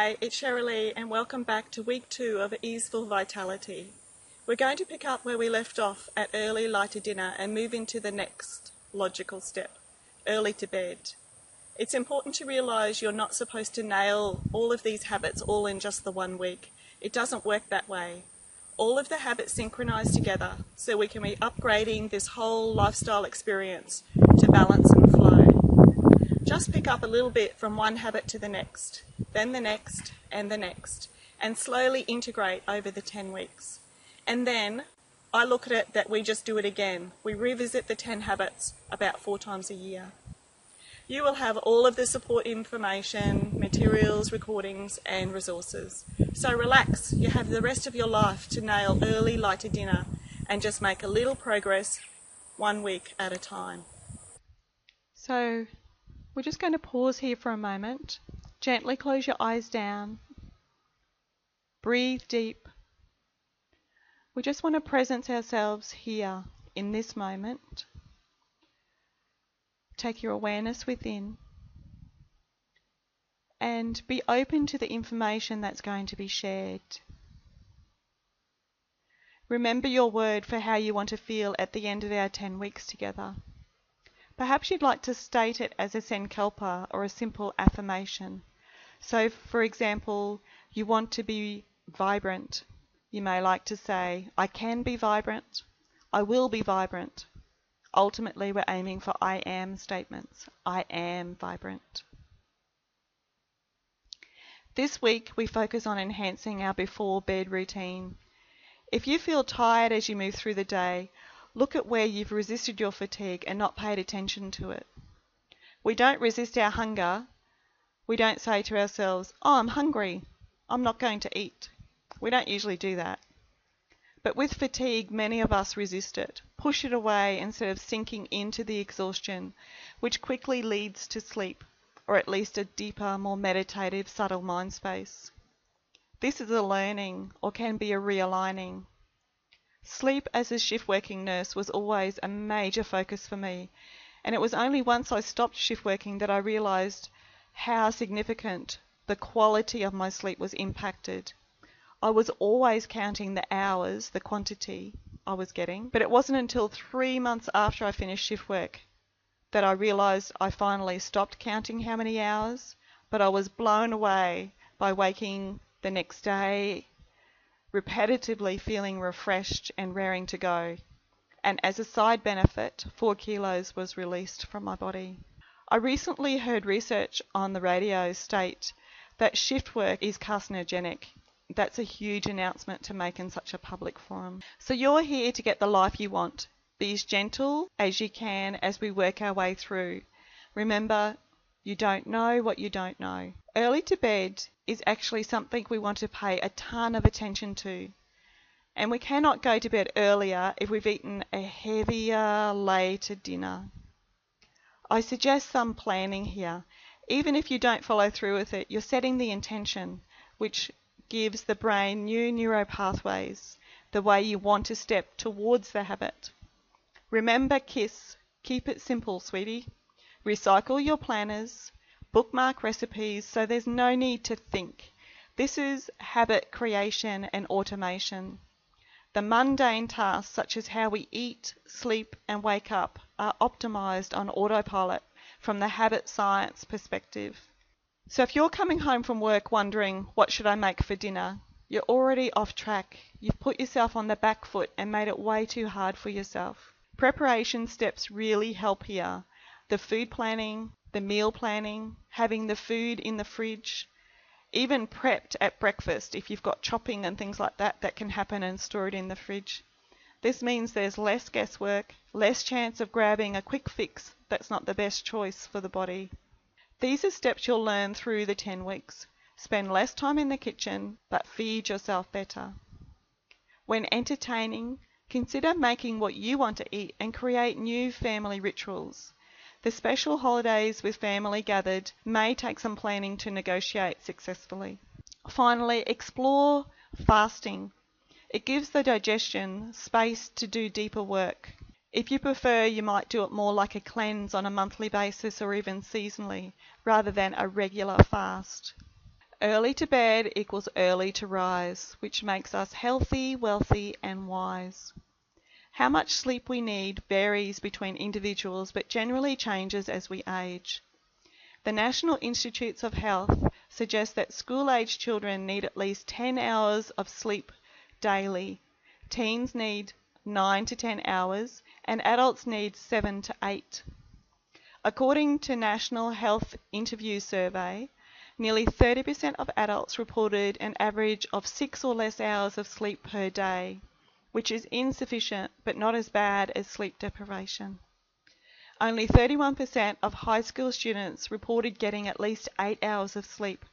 Hi, it's Sheryl and welcome back to week 2 of Easeful Vitality. We're going to pick up where we left off at early lighter dinner and move into the next logical step, early to bed. It's important to realise you're not supposed to nail all of these habits all in just the 1 week. It doesn't work that way. All of the habits synchronise together so we can be upgrading this whole lifestyle experience to balance and flow. Just pick up a little bit from one habit to the next, then the next, and slowly integrate over the 10 weeks. And then I look at it that we just do it again. We revisit the 10 habits about 4 times a year. You will have all of the support information, materials, recordings, and resources. So relax, you have the rest of your life to nail early lighter dinner and just make a little progress 1 week at a time. So we're just going to pause here for a moment. Gently close your eyes down. Breathe deep. We just want to presence ourselves here in this moment. Take your awareness within and be open to the information that's going to be shared. Remember your word for how you want to feel at the end of our 10 weeks together. Perhaps you'd like to state it as a sankalpa or a simple affirmation. So, for example, you want to be vibrant. You may like to say, I can be vibrant. I will be vibrant. Ultimately, we're aiming for I am statements. I am vibrant. This week, we focus on enhancing our before bed routine. If you feel tired as you move through the day, look at where you've resisted your fatigue and not paid attention to it. We don't resist our hunger. We don't say to ourselves, oh, I'm hungry. I'm not going to eat. We don't usually do that. But with fatigue, many of us resist it, push it away instead of sinking into the exhaustion, which quickly leads to sleep, or at least a deeper, more meditative, subtle mind space. This is a learning, or can be a realigning. Sleep as a shift working nurse was always a major focus for me, and it was only once I stopped shift working that I realised how significant the quality of my sleep was impacted. I was always counting the hours, the quantity I was getting, but it wasn't until 3 months after I finished shift work that I realised I finally stopped counting how many hours, but I was blown away by waking the next day repetitively feeling refreshed and raring to go. And as a side benefit, 4 kilos was released from my body. I recently heard research on the radio state that shift work is carcinogenic. That's a huge announcement to make in such a public forum. So you're here to get the life you want. Be as gentle as you can as we work our way through. Remember, you don't know what you don't know. Early to bed is actually something we want to pay a ton of attention to. And we cannot go to bed earlier if we've eaten a heavier, later dinner. I suggest some planning here. Even if you don't follow through with it, you're setting the intention, which gives the brain new neural pathways, the way you want to step towards the habit. Remember KISS. Keep it simple, sweetie. Recycle your planners. Bookmark recipes so there's no need to think. This is habit creation and automation. The mundane tasks such as how we eat, sleep and wake up are optimized on autopilot from the habit science perspective. So if you're coming home from work wondering what should I make for dinner, you're already off track. You've put yourself on the back foot and made it way too hard for yourself. Preparation steps really help here. The food planning, the meal planning, having the food in the fridge, even prepped at breakfast if you've got chopping and things like that that can happen and store it in the fridge. This means there's less guesswork, less chance of grabbing a quick fix that's not the best choice for the body. These are steps you'll learn through the 10 weeks. Spend less time in the kitchen, but feed yourself better. When entertaining, consider making what you want to eat and create new family rituals. The special holidays with family gathered may take some planning to negotiate successfully. Finally, explore fasting. It gives the digestion space to do deeper work. If you prefer, you might do it more like a cleanse on a monthly basis or even seasonally, rather than a regular fast. Early to bed equals early to rise, which makes us healthy, wealthy, and wise. How much sleep we need varies between individuals but generally changes as we age. The National Institutes of Health suggest that school-age children need at least 10 hours of sleep daily. Teens need 9 to 10 hours, and adults need 7 to 8. According to National Health Interview Survey, nearly 30% of adults reported an average of 6 or less hours of sleep per day, which is insufficient but not as bad as sleep deprivation. Only 31% of high school students reported getting at least 8 hours of sleep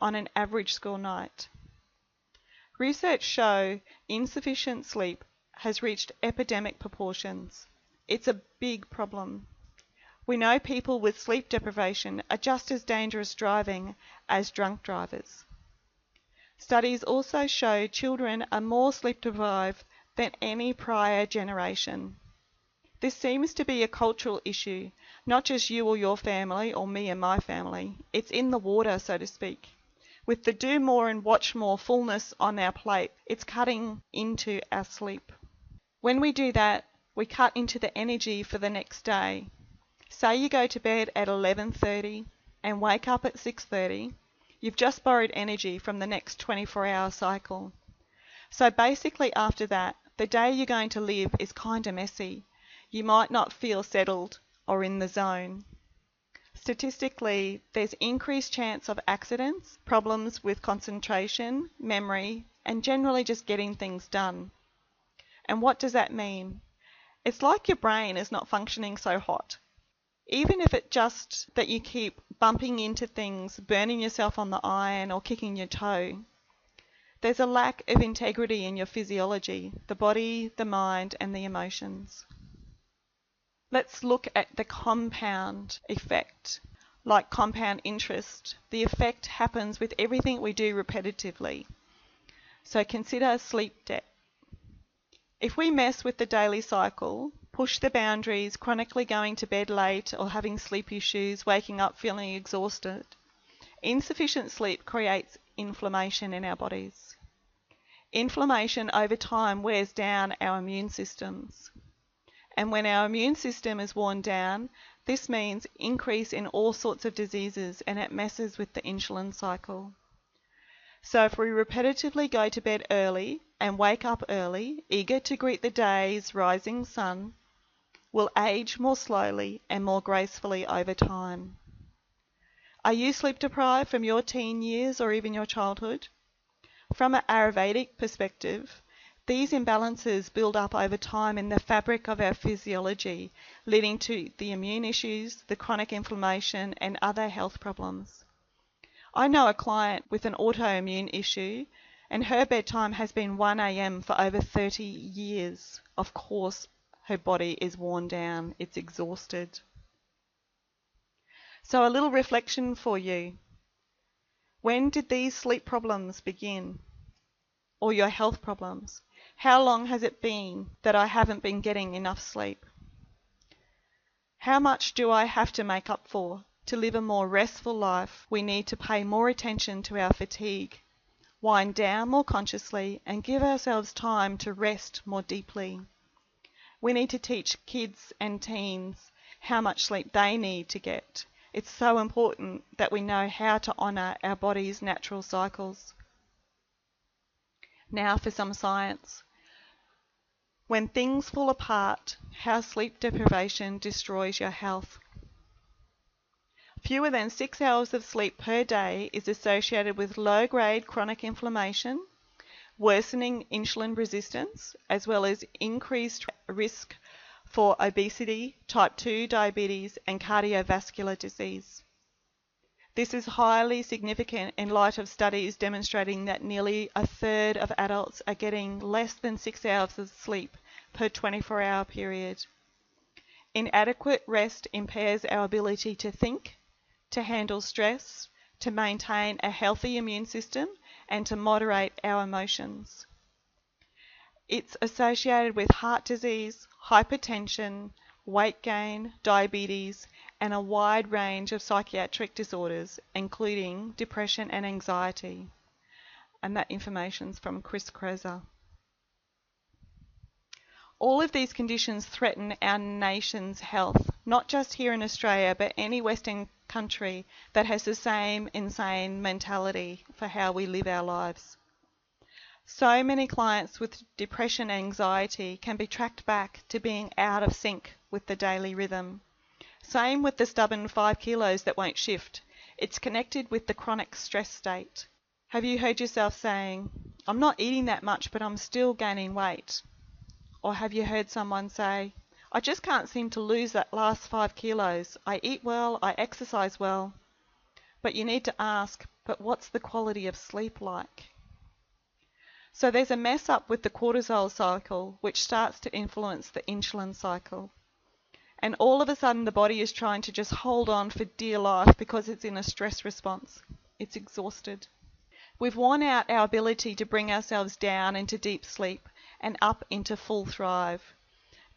on an average school night. Research show insufficient sleep has reached epidemic proportions. It's a big problem. We know people with sleep deprivation are just as dangerous driving as drunk drivers. Studies also show children are more sleep deprived than any prior generation. This seems to be a cultural issue, not just you or your family or me and my family. It's in the water, so to speak. With the do more and watch more fullness on our plate, it's cutting into our sleep. When we do that, we cut into the energy for the next day. Say you go to bed at 11:30 and wake up at 6:30, you've just borrowed energy from the next 24-hour cycle. So basically after that, the day you're going to live is kind of messy. You might not feel settled or in the zone. Statistically, there's increased chance of accidents, problems with concentration, memory, and generally just getting things done. And what does that mean? It's like your brain is not functioning so hot. Even if it's just that you keep bumping into things, burning yourself on the iron or kicking your toe, there's a lack of integrity in your physiology, the body, the mind, and the emotions. Let's look at the compound effect. Like compound interest, the effect happens with everything we do repetitively. So consider sleep debt. If we mess with the daily cycle, push the boundaries, chronically going to bed late or having sleep issues, waking up feeling exhausted, insufficient sleep creates inflammation in our bodies. Inflammation over time wears down our immune systems. And when our immune system is worn down, this means increase in all sorts of diseases, and it messes with the insulin cycle. So if we repetitively go to bed early and wake up early, eager to greet the day's rising sun, we'll age more slowly and more gracefully over time. Are you sleep deprived from your teen years or even your childhood? From an Ayurvedic perspective, these imbalances build up over time in the fabric of our physiology, leading to the immune issues, the chronic inflammation, and other health problems. I know a client with an autoimmune issue, and her bedtime has been 1 a.m. for over 30 years. Of course, her body is worn down, it's exhausted. So a little reflection for you. When did these sleep problems begin? Or your health problems? How long has it been that I haven't been getting enough sleep? How much do I have to make up for? To live a more restful life, we need to pay more attention to our fatigue, wind down more consciously, and give ourselves time to rest more deeply. We need to teach kids and teens how much sleep they need to get. It's so important that we know how to honour our body's natural cycles. Now for some science. When things fall apart, how sleep deprivation destroys your health. Fewer than 6 hours of sleep per day is associated with low-grade chronic inflammation, worsening insulin resistance, as well as increased risk for obesity, type 2 diabetes, and cardiovascular disease. This is highly significant in light of studies demonstrating that nearly a third of adults are getting less than 6 hours of sleep per 24-hour period. Inadequate rest impairs our ability to think, to handle stress, to maintain a healthy immune system, and to moderate our emotions. It's associated with heart disease, hypertension, weight gain, diabetes, and a wide range of psychiatric disorders, including depression and anxiety. And that information's from Chris Krezer. All of these conditions threaten our nation's health, not just here in Australia, but any Western country that has the same insane mentality for how we live our lives. So many clients with depression and anxiety can be tracked back to being out of sync with the daily rhythm. Same with the stubborn 5 kilos that won't shift. It's connected with the chronic stress state. Have you heard yourself saying, I'm not eating that much, but I'm still gaining weight? Or have you heard someone say, I just can't seem to lose that last 5 kilos. I eat well, I exercise well. But you need to ask, but what's the quality of sleep like? So there's a mess up with the cortisol cycle, which starts to influence the insulin cycle. And all of a sudden the body is trying to just hold on for dear life because it's in a stress response. It's exhausted. We've worn out our ability to bring ourselves down into deep sleep and up into full thrive.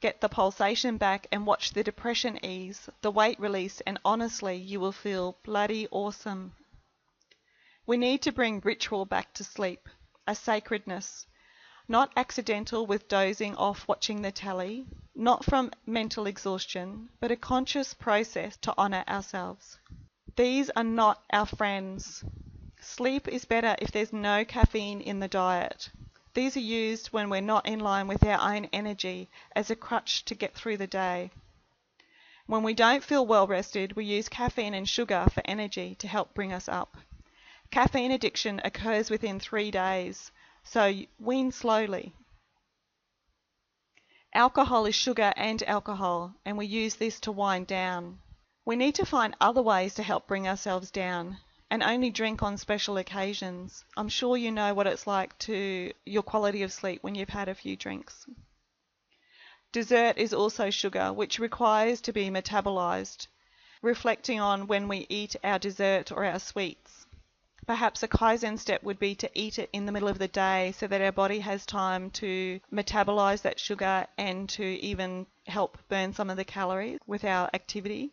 Get the pulsation back and watch the depression ease, the weight release, and honestly, you will feel bloody awesome. We need to bring ritual back to sleep, a sacredness, not accidental with dozing off watching the telly, not from mental exhaustion, but a conscious process to honour ourselves. These are not our friends. Sleep is better if there's no caffeine in the diet. These are used when we're not in line with our own energy as a crutch to get through the day. When we don't feel well rested, we use caffeine and sugar for energy to help bring us up. Caffeine addiction occurs within 3 days, so wean slowly. Alcohol is sugar and alcohol, and we use this to wind down. We need to find other ways to help bring ourselves down, and only drink on special occasions. I'm sure you know what it's like to your quality of sleep when you've had a few drinks. Dessert is also sugar, which requires to be metabolized, reflecting on when we eat our dessert or our sweets. Perhaps a Kaizen step would be to eat it in the middle of the day so that our body has time to metabolize that sugar and to even help burn some of the calories with our activity.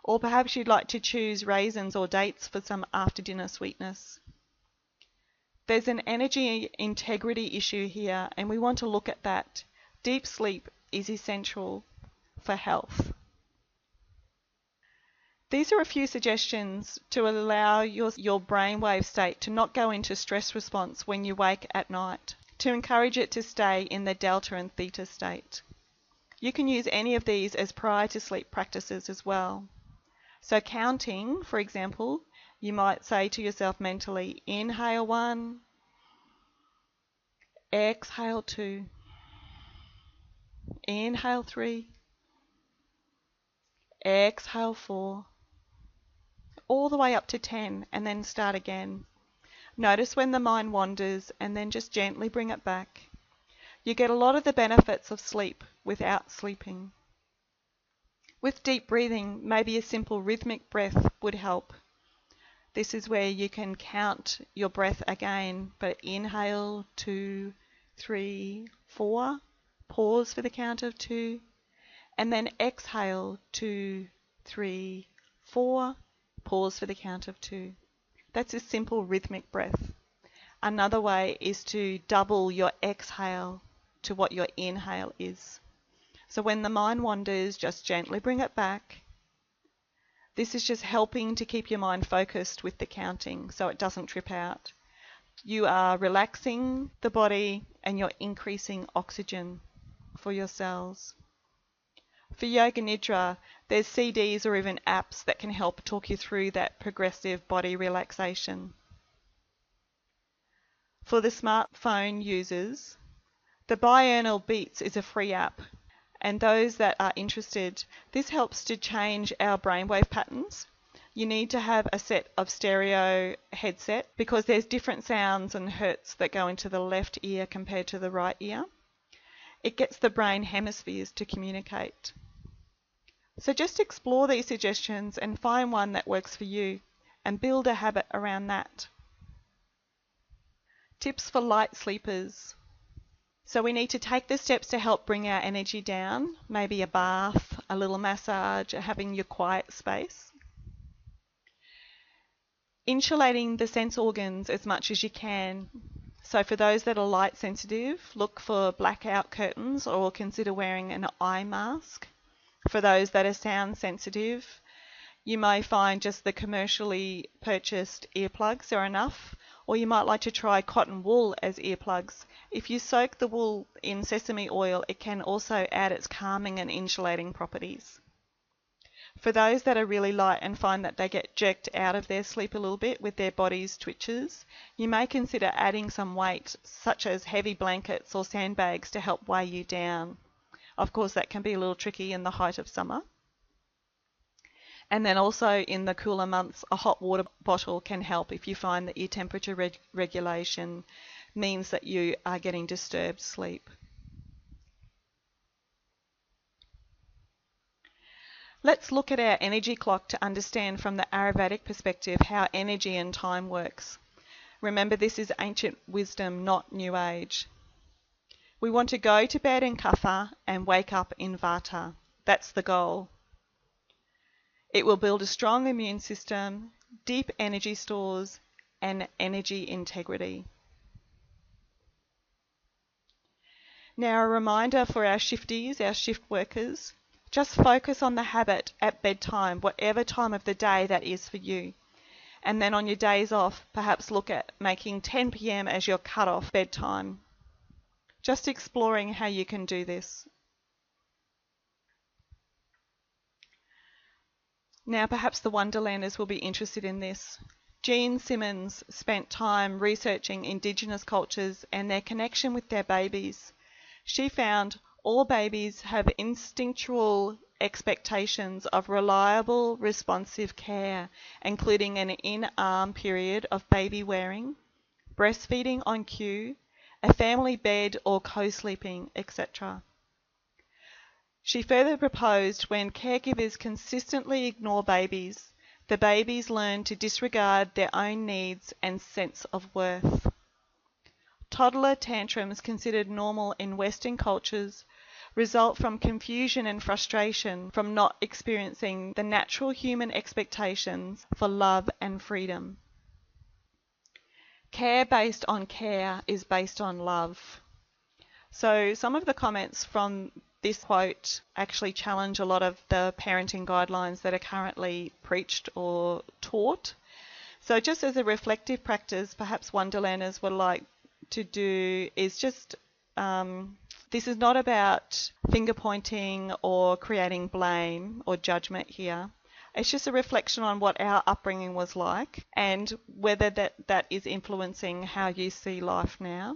Or perhaps you'd like to choose raisins or dates for some after-dinner sweetness. There's an energy integrity issue here, and we want to look at that. Deep sleep is essential for health. These are a few suggestions to allow your brainwave state to not go into stress response when you wake at night, to encourage it to stay in the delta and theta state. You can use any of these as prior to sleep practices as well. So counting, for example, you might say to yourself mentally, inhale 1, exhale 2, inhale 3, exhale 4, all the way up to 10, and then start again. Notice when the mind wanders and then just gently bring it back. You get a lot of the benefits of sleep without sleeping. With deep breathing, maybe a simple rhythmic breath would help. This is where you can count your breath again, but inhale 2, 3, 4, pause for the count of 2, and then exhale 2, 3, 4, pause for the count of 2. That's a simple rhythmic breath. Another way is to double your exhale to what your inhale is. So when the mind wanders, just gently bring it back. This is just helping to keep your mind focused with the counting so it doesn't trip out. You are relaxing the body and you're increasing oxygen for your cells. For Yoga Nidra, there's CDs or even apps that can help talk you through that progressive body relaxation. For the smartphone users, the Binaural Beats is a free app. And those that are interested, this helps to change our brainwave patterns. You need to have a set of stereo headset because there's different sounds and hertz that go into the left ear compared to the right ear. It gets the brain hemispheres to communicate. So just explore these suggestions and find one that works for you and build a habit around that. Tips for light sleepers. So we need to take the steps to help bring our energy down, maybe a bath, a little massage, having your quiet space. Insulating the sense organs as much as you can. So for those that are light sensitive, look for blackout curtains or consider wearing an eye mask. For those that are sound sensitive, you may find just the commercially purchased earplugs are enough, or you might like to try cotton wool as earplugs. If you soak the wool in sesame oil, it can also add its calming and insulating properties. For those that are really light and find that they get jerked out of their sleep a little bit with their body's twitches, you may consider adding some weight, such as heavy blankets or sandbags, to help weigh you down. Of course, that can be a little tricky in the height of summer. And then also in the cooler months, a hot water bottle can help if you find that your temperature regulation means that you are getting disturbed sleep. Let's look at our energy clock to understand from the Ayurvedic perspective how energy and time works. Remember, this is ancient wisdom, not New Age. We want to go to bed in Kapha and wake up in Vata. That's the goal. It will build a strong immune system, deep energy stores, and energy integrity. Now, a reminder for our shifties, our shift workers, just focus on the habit at bedtime, whatever time of the day that is for you. And then on your days off, perhaps look at making 10 p.m. as your cut-off bedtime. Just exploring how you can do this. Now perhaps the Wonderlanders will be interested in this. Jean Simmons spent time researching Indigenous cultures and their connection with their babies. She found all babies have instinctual expectations of reliable, responsive care, including an in-arm period of baby wearing, breastfeeding on cue, a family bed or co-sleeping, etc. She further proposed when caregivers consistently ignore babies, the babies learn to disregard their own needs and sense of worth. Toddler tantrums considered normal in Western cultures result from confusion and frustration from not experiencing the natural human expectations for love and freedom. Care based on care is based on love. So some of the comments from this quote actually challenge a lot of the parenting guidelines that are currently preached or taught. So just as a reflective practice, perhaps Wonderlanders would like to do is just, this is not about finger pointing or creating blame or judgment here. It's just a reflection on what our upbringing was like and whether that is influencing how you see life now.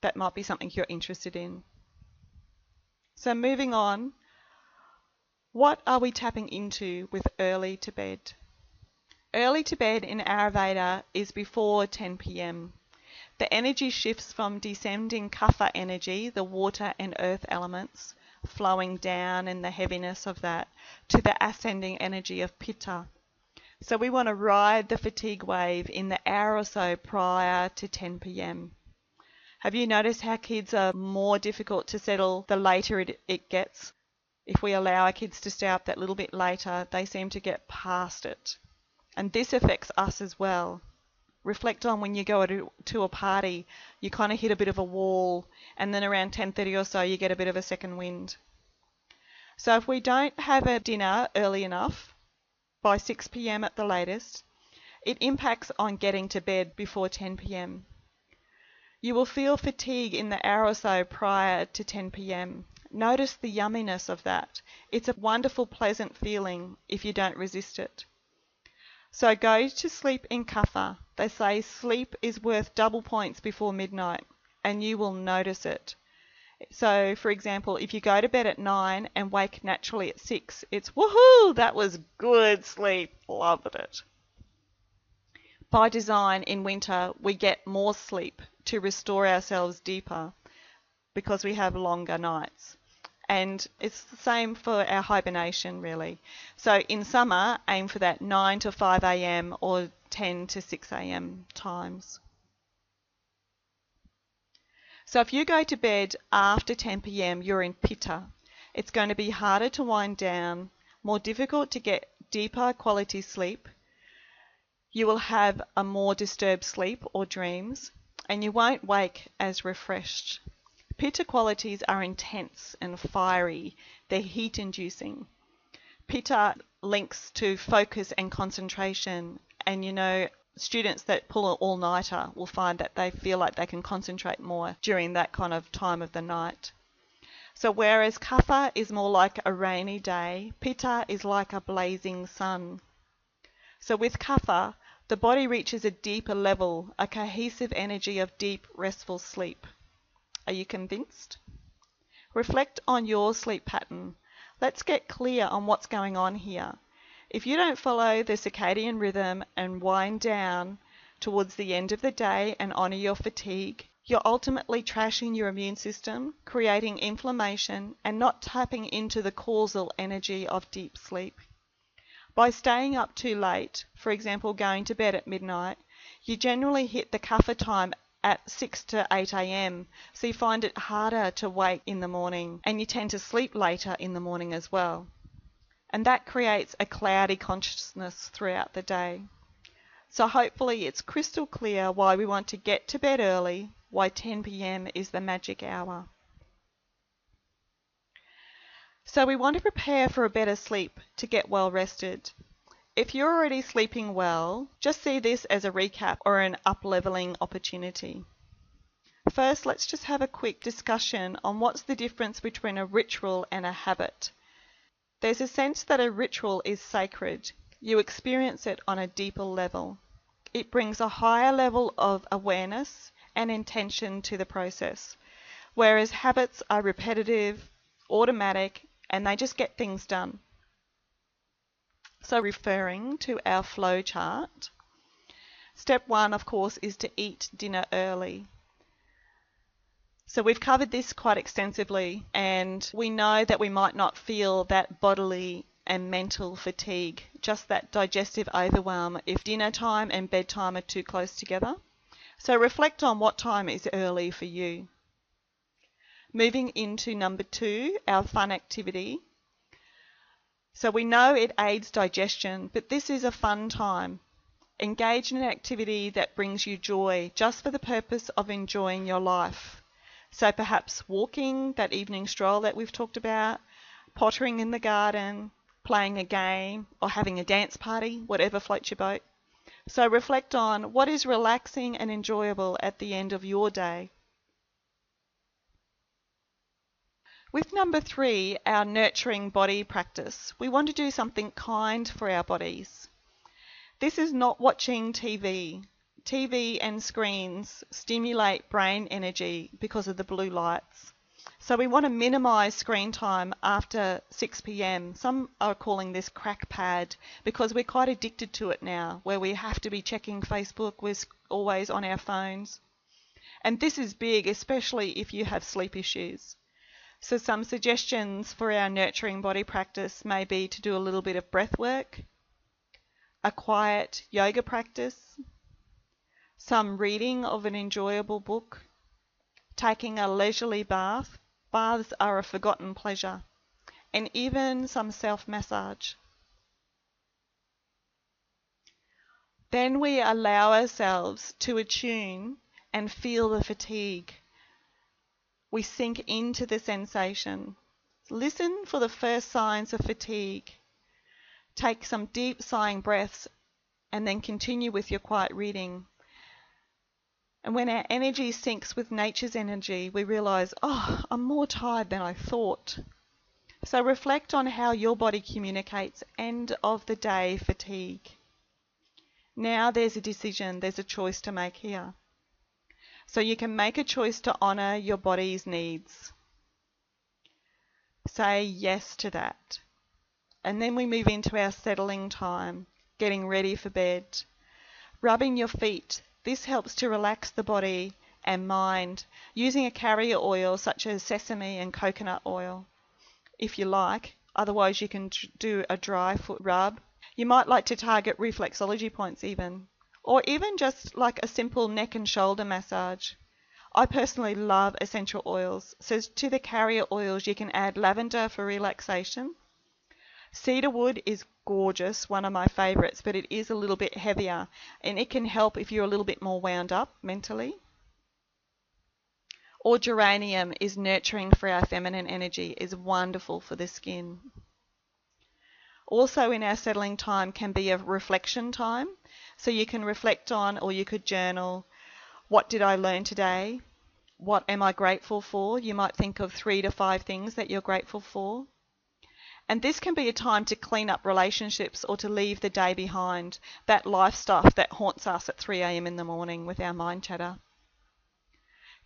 That might be something you're interested in. So moving on, what are we tapping into with early to bed? Early to bed in Ayurveda is before 10 p.m. The energy shifts from descending Kapha energy, the water and earth elements, flowing down and the heaviness of that, to the ascending energy of Pitta. So we want to ride the fatigue wave in the hour or so prior to 10 p.m. Have you noticed how kids are more difficult to settle the later it gets? If we allow our kids to stay up that little bit later, they seem to get past it. And this affects us as well. Reflect on when you go to a party, you kind of hit a bit of a wall, and then around 10:30 or so you get a bit of a second wind. So if we don't have a dinner early enough, by 6 p.m. at the latest, it impacts on getting to bed before 10 p.m. You will feel fatigue in the hour or so prior to 10 p.m. Notice the yumminess of that. It's a wonderful, pleasant feeling if you don't resist it. So go to sleep in Kapha. They say sleep is worth double points before midnight, and you will notice it. So, for example, if you go to bed at 9 and wake naturally at 6, it's woohoo, that was good sleep, loved it. By design, in winter, we get more sleep to restore ourselves deeper because we have longer nights. And it's the same for our hibernation, really. So in summer, aim for that 9 to 5 a.m. or 10 to 6 a.m. times. So if you go to bed after 10 p.m., you're in Pitta. It's going to be harder to wind down, more difficult to get deeper quality sleep. You will have a more disturbed sleep or dreams, and you won't wake as refreshed. Pitta qualities are intense and fiery. They're heat-inducing. Pitta links to focus and concentration, and students that pull an all-nighter will find that they feel like they can concentrate more during that kind of time of the night. So whereas Kapha is more like a rainy day, Pitta is like a blazing sun. So with Kapha, the body reaches a deeper level, a cohesive energy of deep, restful sleep. Are you convinced? Reflect on your sleep pattern. Let's get clear on what's going on here. If you don't follow the circadian rhythm and wind down towards the end of the day and honour your fatigue, you're ultimately trashing your immune system, creating inflammation, and not tapping into the causal energy of deep sleep. By staying up too late, for example going to bed at midnight, you generally hit the Kapha time at 6 to 8 a.m, so you find it harder to wake in the morning, and you tend to sleep later in the morning as well. And that creates a cloudy consciousness throughout the day. So hopefully it's crystal clear why we want to get to bed early, why 10 p.m. is the magic hour. So we want to prepare for a better sleep to get well rested. If you're already sleeping well, just see this as a recap or an up-leveling opportunity. First, let's just have a quick discussion on what's the difference between a ritual and a habit. There's a sense that a ritual is sacred. You experience it on a deeper level. It brings a higher level of awareness and intention to the process, whereas habits are repetitive, automatic, and they just get things done. So referring to our flow chart, step 1, of course, is to eat dinner early. So we've covered this quite extensively, and we know that we might not feel that bodily and mental fatigue, just that digestive overwhelm if dinner time and bedtime are too close together. So reflect on what time is early for you. Moving into number 2, our fun activity. So we know it aids digestion, but this is a fun time. Engage in an activity that brings you joy just for the purpose of enjoying your life. So perhaps walking, that evening stroll that we've talked about, pottering in the garden, playing a game, or having a dance party, whatever floats your boat. So reflect on what is relaxing and enjoyable at the end of your day. With number 3, our nurturing body practice, we want to do something kind for our bodies. This is not watching TV. TV and screens stimulate brain energy because of the blue lights. So we want to minimise screen time after 6 p.m. Some are calling this crack pad because we're quite addicted to it now, where we have to be checking Facebook, we're always on our phones. And this is big, especially if you have sleep issues. So some suggestions for our nurturing body practice may be to do a little bit of breath work, a quiet yoga practice, some reading of an enjoyable book, taking a leisurely bath. Baths are a forgotten pleasure, and even some self-massage. Then we allow ourselves to attune and feel the fatigue. We sink into the sensation. Listen for the first signs of fatigue. Take some deep sighing breaths and then continue with your quiet reading. And when our energy syncs with nature's energy, we realise, oh, I'm more tired than I thought. So reflect on how your body communicates end of the day fatigue. Now there's a decision, there's a choice to make here. So you can make a choice to honour your body's needs. Say yes to that. And then we move into our settling time, getting ready for bed. Rubbing your feet. This helps to relax the body and mind, using a carrier oil such as sesame and coconut oil, if you like. Otherwise you can do a dry foot rub. You might like to target reflexology points even, or even just like a simple neck and shoulder massage. I personally love essential oils. So to the carrier oils, you can add lavender for relaxation. Cedarwood is gorgeous, one of my favourites, but it is a little bit heavier and it can help if you're a little bit more wound up mentally. Or geranium is nurturing for our feminine energy, is wonderful for the skin. Also in our settling time can be a reflection time. So you can reflect on, or you could journal, what did I learn today? What am I grateful for? You might think of 3 to 5 things that you're grateful for. And this can be a time to clean up relationships or to leave the day behind, that life stuff that haunts us at 3 a.m. in the morning with our mind chatter.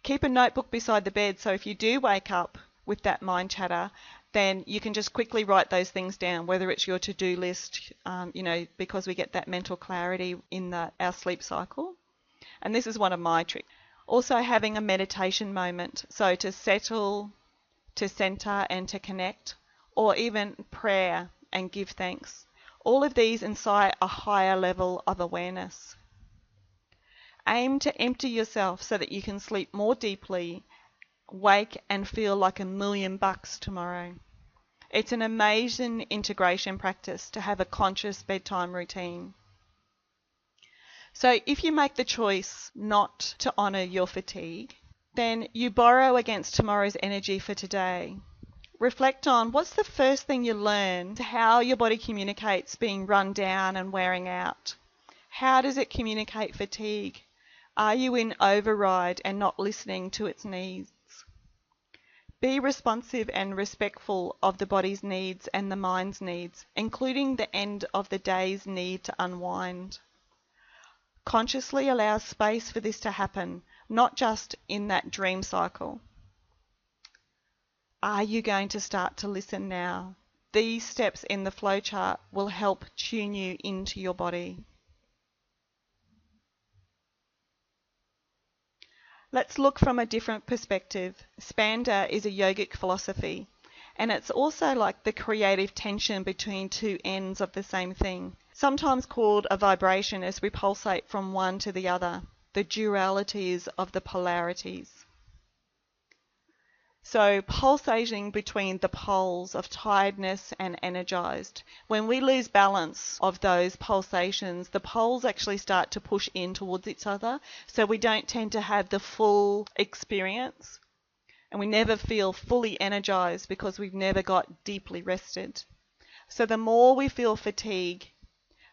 Keep a notebook beside the bed so if you do wake up with that mind chatter, then you can just quickly write those things down, whether it's your to-do list, because we get that mental clarity in our sleep cycle. And this is one of my tricks. Also having a meditation moment, so to settle, to center and to connect, or even prayer and give thanks. All of these incite a higher level of awareness. Aim to empty yourself so that you can sleep more deeply, wake and feel like $1,000,000 tomorrow. It's an amazing integration practice to have a conscious bedtime routine. So if you make the choice not to honour your fatigue, then you borrow against tomorrow's energy for today. Reflect on what's the first thing you learned, how your body communicates being run down and wearing out. How does it communicate fatigue? Are you in override and not listening to its needs? Be responsive and respectful of the body's needs and the mind's needs, including the end of the day's need to unwind. Consciously allow space for this to happen, not just in that dream cycle. Are you going to start to listen now? These steps in the flowchart will help tune you into your body. Let's look from a different perspective. Spanda is a yogic philosophy, and it's also like the creative tension between two ends of the same thing, sometimes called a vibration as we pulsate from one to the other, the dualities of the polarities. So pulsating between the poles of tiredness and energized. When we lose balance of those pulsations, the poles actually start to push in towards each other, so we don't tend to have the full experience, and we never feel fully energized because we've never got deeply rested. So the more we feel fatigue,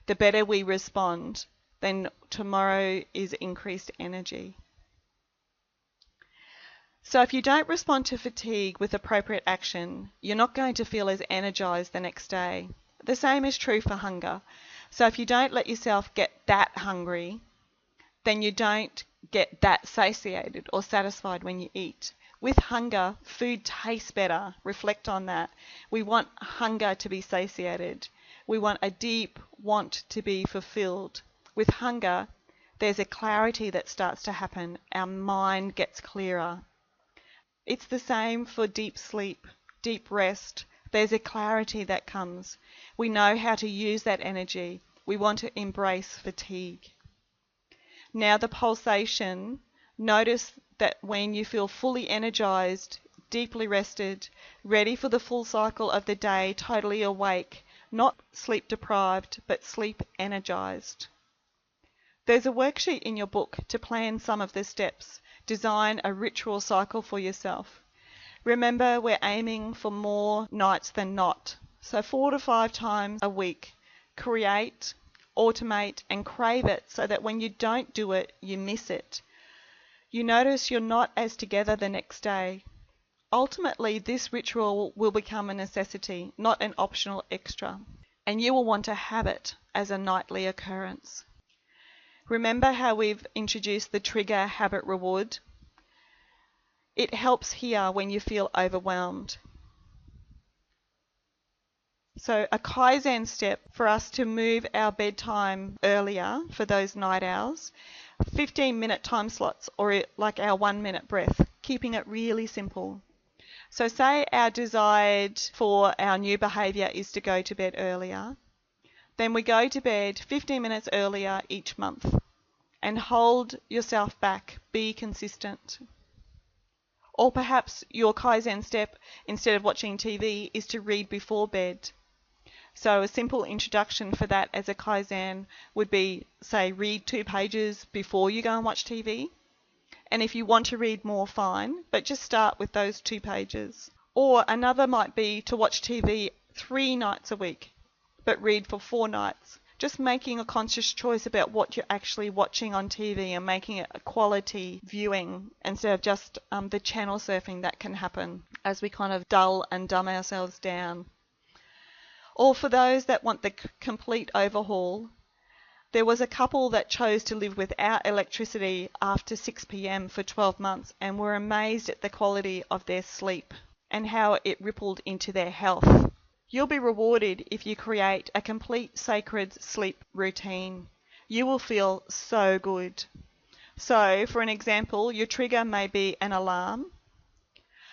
the better we respond. Then tomorrow is increased energy. So if you don't respond to fatigue with appropriate action, you're not going to feel as energized the next day. The same is true for hunger. So if you don't let yourself get that hungry, then you don't get that satiated or satisfied when you eat. With hunger, food tastes better. Reflect on that. We want hunger to be satiated. We want a deep want to be fulfilled. With hunger, there's a clarity that starts to happen. Our mind gets clearer. It's the same for deep sleep, deep rest. There's a clarity that comes. We know how to use that energy. We want to embrace fatigue. Now the pulsation, notice that when you feel fully energized, deeply rested, ready for the full cycle of the day, totally awake, not sleep deprived, but sleep energized. There's a worksheet in your book to plan some of the steps. Design a ritual cycle for yourself. Remember, we're aiming for more nights than not. So 4 to 5 times a week. Create, automate, and crave it so that when you don't do it, you miss it. You notice you're not as together the next day. Ultimately, this ritual will become a necessity, not an optional extra. And you will want to have it as a nightly occurrence. Remember how we've introduced the trigger habit reward? It helps here when you feel overwhelmed. So a Kaizen step for us to move our bedtime earlier for those night owls, 15-minute time slots, or like our 1-minute breath, keeping it really simple. So say our desired for our new behaviour is to go to bed earlier. Then we go to bed 15 minutes earlier each month and hold yourself back. Be consistent. Or perhaps your Kaizen step, instead of watching TV, is to read before bed. So a simple introduction for that as a Kaizen would be, say, read 2 pages before you go and watch TV. And if you want to read more, fine, but just start with those 2 pages. Or another might be to watch TV 3 nights a week, but read for 4 nights. Just making a conscious choice about what you're actually watching on TV and making it a quality viewing instead of just the channel surfing that can happen as we kind of dull and dumb ourselves down. Or for those that want the complete overhaul, there was a couple that chose to live without electricity after 6 p.m. for 12 months and were amazed at the quality of their sleep and how it rippled into their health. You'll be rewarded if you create a complete sacred sleep routine. You will feel so good. So, for an example, your trigger may be an alarm.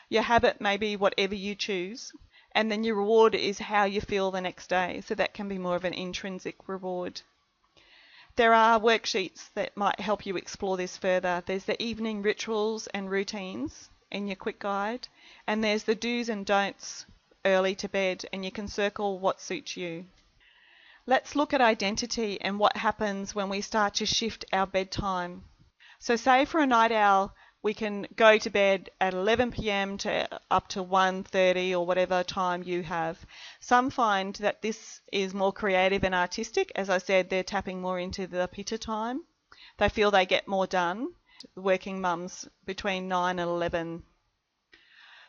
Your habit may be whatever you choose. And then your reward is how you feel the next day. So that can be more of an intrinsic reward. There are worksheets that might help you explore this further. There's the evening rituals and routines in your quick guide. And there's the do's and don'ts early to bed, and you can circle what suits you. Let's look at identity and what happens when we start to shift our bedtime. So say for a night owl, we can go to bed at 11 p.m. to up to 1:30 or whatever time you have. Some find that this is more creative and artistic. As I said, they're tapping more into the pitta time. They feel they get more done. Working mums between 9 and 11.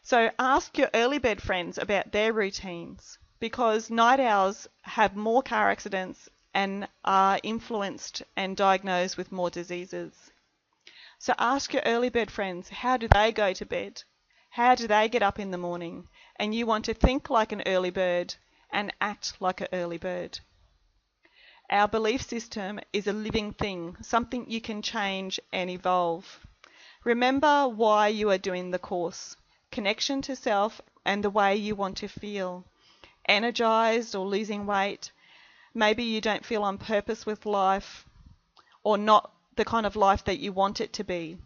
So ask your early bed friends about their routines, because night owls have more car accidents and are influenced and diagnosed with more diseases. So ask your early bird friends, how do they go to bed? How do they get up in the morning? And you want to think like an early bird and act like an early bird. Our belief system is a living thing, something you can change and evolve. Remember why you are doing the course. Connection to self and the way you want to feel. Energized or losing weight. Maybe you don't feel on purpose with life or not the kind of life that you want it to be.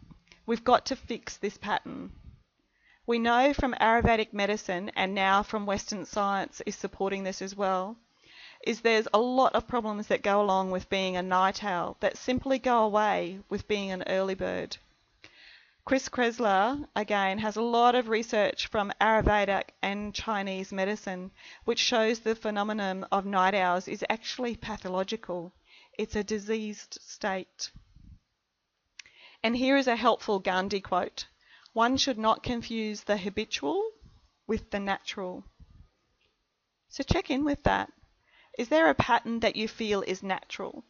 We've got to fix this pattern. We know from Ayurvedic medicine, and now from Western science is supporting this as well, is there's a lot of problems that go along with being a night owl that simply go away with being an early bird. Chris Kresler, again, has a lot of research from Ayurvedic and Chinese medicine, which shows the phenomenon of night owls is actually pathological. It's a diseased state. And here is a helpful Gandhi quote. One should not confuse the habitual with the natural. So check in with that. Is there a pattern that you feel is natural?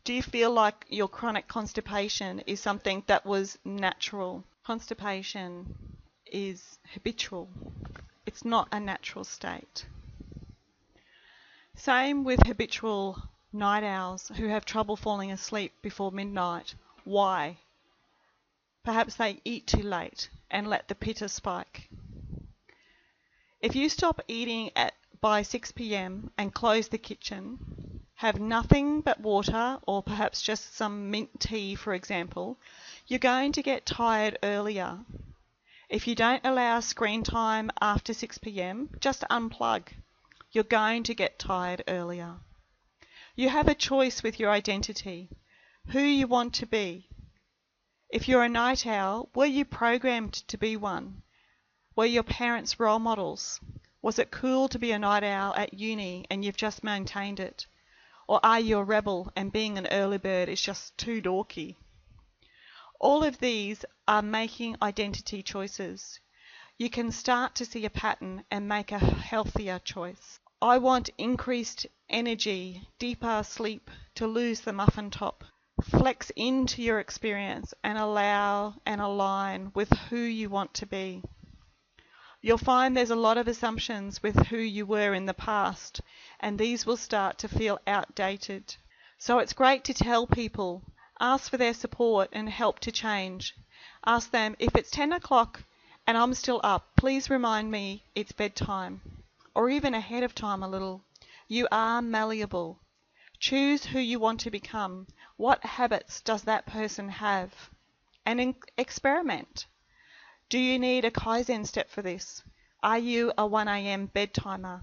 Do you feel like your chronic constipation is something that was natural? Constipation is habitual. It's not a natural state. Same with habitual night owls who have trouble falling asleep before midnight. Why? Perhaps they eat too late and let the pitta spike. If you stop eating by 6 p.m. and close the kitchen, have nothing but water or perhaps just some mint tea, for example, you're going to get tired earlier. If you don't allow screen time after 6 p.m., just unplug. You're going to get tired earlier. You have a choice with your identity, who you want to be. If you're a night owl, were you programmed to be one? Were your parents role models? Was it cool to be a night owl at uni and you've just maintained it? Or are you a rebel and being an early bird is just too dorky? All of these are making identity choices. You can start to see a pattern and make a healthier choice. I want increased energy, deeper sleep, to lose the muffin top. Flex into your experience and allow and align with who you want to be. You'll find there's a lot of assumptions with who you were in the past, and these will start to feel outdated. So it's great to tell people, ask for their support and help to change. Ask them, if it's 10 o'clock and I'm still up, please remind me it's bedtime, or even ahead of time a little. You are malleable. Choose who you want to become. What habits does that person have? And experiment. Do you need a Kaizen step for this? Are you a 1 a.m. bedtimer?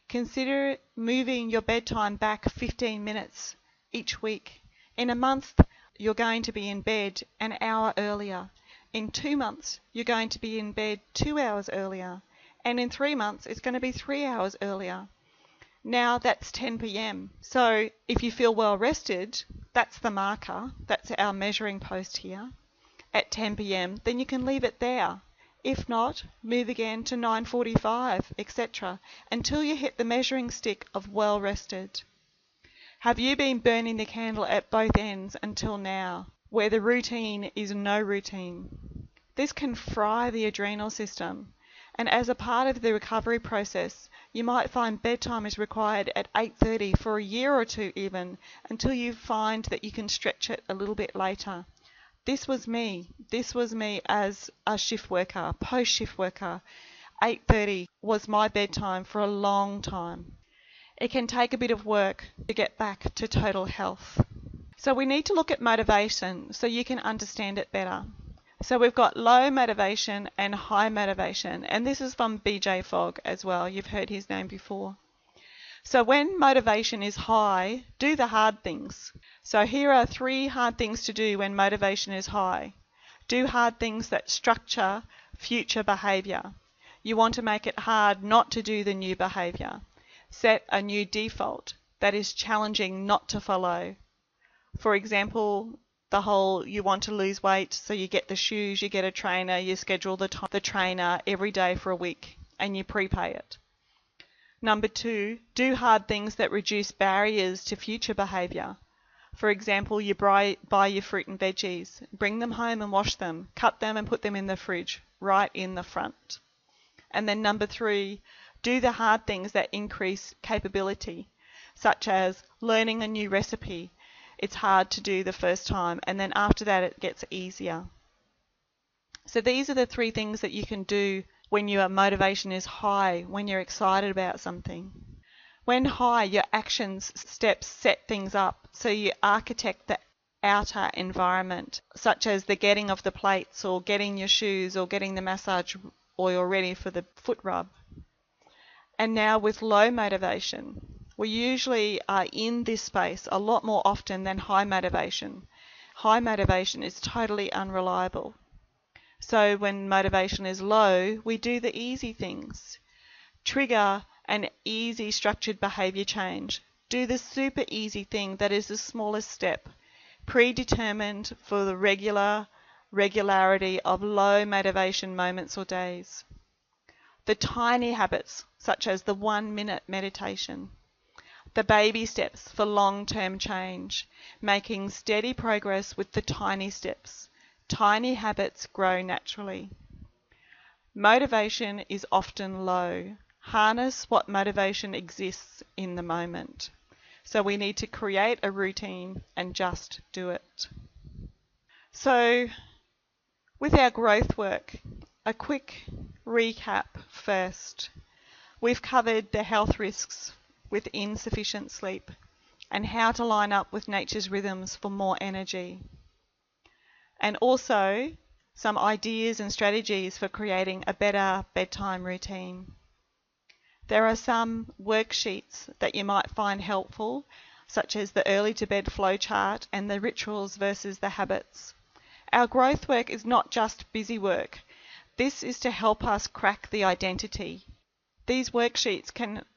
Consider moving your bedtime back 15 minutes each week. In a month, you're going to be in bed an hour earlier. In 2 months, you're going to be in bed 2 hours earlier. And in 3 months, it's going to be 3 hours earlier. Now that's 10 p.m. So if you feel well rested, that's the marker. That's our measuring post here at 10 p.m. Then you can leave it there. If not, move again to 9:45, etc., until you hit the measuring stick of well rested. Have you been burning the candle at both ends until now, where the routine is no routine? This can fry the adrenal system, and as a part of the recovery process, you might find bedtime is required at 8:30 for a year or two even, until you find that you can stretch it a little bit later. This was me. This was me as a shift worker, post-shift worker. 8:30 was my bedtime for a long time. It can take a bit of work to get back to total health. So we need to look at motivation so you can understand it better. So we've got low motivation and high motivation, and this is from BJ Fogg as well. You've heard his name before. So when motivation is high, do the hard things. So here are 3 hard things to do when motivation is high. Do hard things that structure future behaviour. You want to make it hard not to do the new behaviour. Set a new default that is challenging not to follow. For example, the whole you want to lose weight, so you get the shoes, you get a trainer, you schedule the trainer every day for a week and you prepay it. Number 2, do hard things that reduce barriers to future behaviour. For example, you buy your fruit and veggies, bring them home and wash them, cut them and put them in the fridge, right in the front. And then number 3, do the hard things that increase capability, such as learning a new recipe. It's hard to do the first time, and then after that it gets easier. So these are the 3 things that you can do when your motivation is high, when you're excited about something. When high, your actions, steps set things up, so you architect the outer environment, such as the getting of the plates or getting your shoes or getting the massage oil ready for the foot rub. And now with low motivation, we usually are in this space a lot more often than high motivation. High motivation is totally unreliable. So when motivation is low, we do the easy things. Trigger an easy structured behaviour change. Do the super easy thing that is the smallest step, predetermined for the regularity of low motivation moments or days. The tiny habits, such as the 1-minute meditation. The baby steps for long-term change, making steady progress with the tiny steps. Tiny habits grow naturally. Motivation is often low. Harness what motivation exists in the moment. So we need to create a routine and just do it. So with our growth work, a quick recap first. We've covered the health risks with insufficient sleep and how to line up with nature's rhythms for more energy. And also some ideas and strategies for creating a better bedtime routine. There are some worksheets that you might find helpful, such as the early to bed flowchart and the rituals versus the habits. Our growth work is not just busy work. This is to help us crack the identity. These worksheets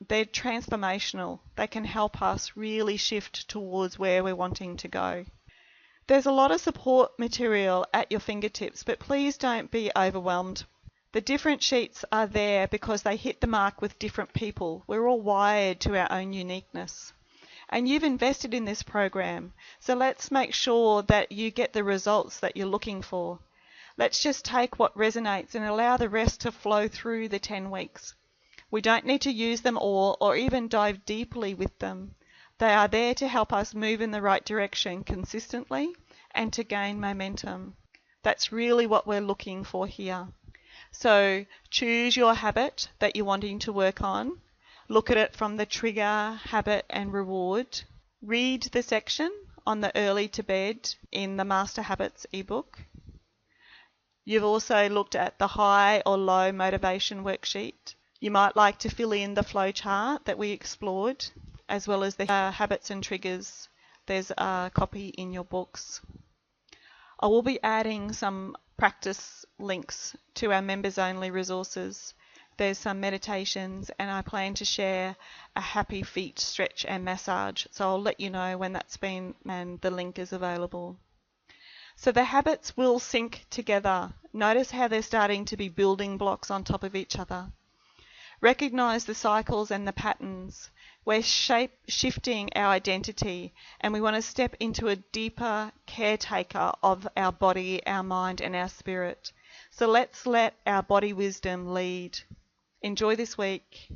they're transformational. They can help us really shift towards where we're wanting to go. There's a lot of support material at your fingertips, but please don't be overwhelmed. The different sheets are there because they hit the mark with different people. We're all wired to our own uniqueness. And you've invested in this program, so let's make sure that you get the results that you're looking for. Let's just take what resonates and allow the rest to flow through the 10 weeks. We don't need to use them all or even dive deeply with them. They are there to help us move in the right direction consistently and to gain momentum. That's really what we're looking for here. So choose your habit that you're wanting to work on. Look at it from the trigger, habit and reward. Read the section on the early to bed in the Master Habits ebook. You've also looked at the high or low motivation worksheet. You might like to fill in the flow chart that we explored, as well as the habits and triggers. There's a copy in your books. I will be adding some practice links to our members only resources. There's some meditations, and I plan to share a happy feet stretch and massage, so I'll let you know when that's been and the link is available. So the habits will sync together. Notice how they're starting to be building blocks on top of each other. Recognize the cycles and the patterns. We're shifting our identity, and we want to step into a deeper caretaker of our body, our mind, and our spirit. So let's let our body wisdom lead. Enjoy this week.